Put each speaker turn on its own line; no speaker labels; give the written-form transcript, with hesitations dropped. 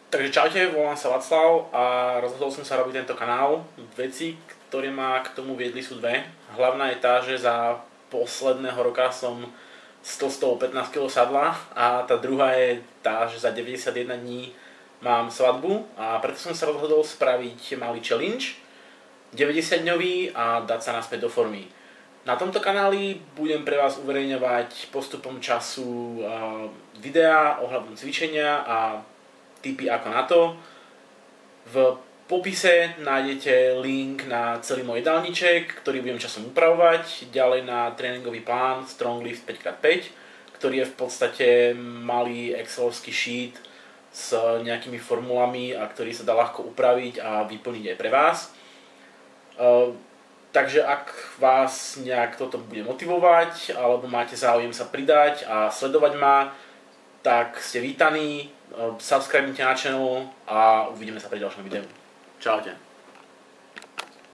Takže čaute, volám sa Václav a rozhodol som sa robiť tento kanál. Veci, ktoré ma k tomu viedli, sú dve. Hlavná je tá, že za posledného roka som stlstol 15 kg sadla a tá druhá je tá, že za 91 dní mám svadbu a preto som sa rozhodol spraviť malý challenge 90-dňový a dať sa naspäť do formy. Na tomto kanáli budem pre vás uverejňovať postupom času videá ohľadom cvičenia a tipy ako na to. V popise nájdete link na celý môj jedálniček, ktorý budem časom upravovať, ďalej na tréningový plán Stronglift 5x5, ktorý je v podstate malý excelovský sheet s nejakými formulami a ktorý sa dá ľahko upraviť a vyplniť aj pre vás. Takže ak vás nejak toto bude motivovať alebo máte záujem sa pridať a sledovať ma, tak ste vítaní, subscribnite na channel a uvidíme sa pri ďalšom videu. Čaute.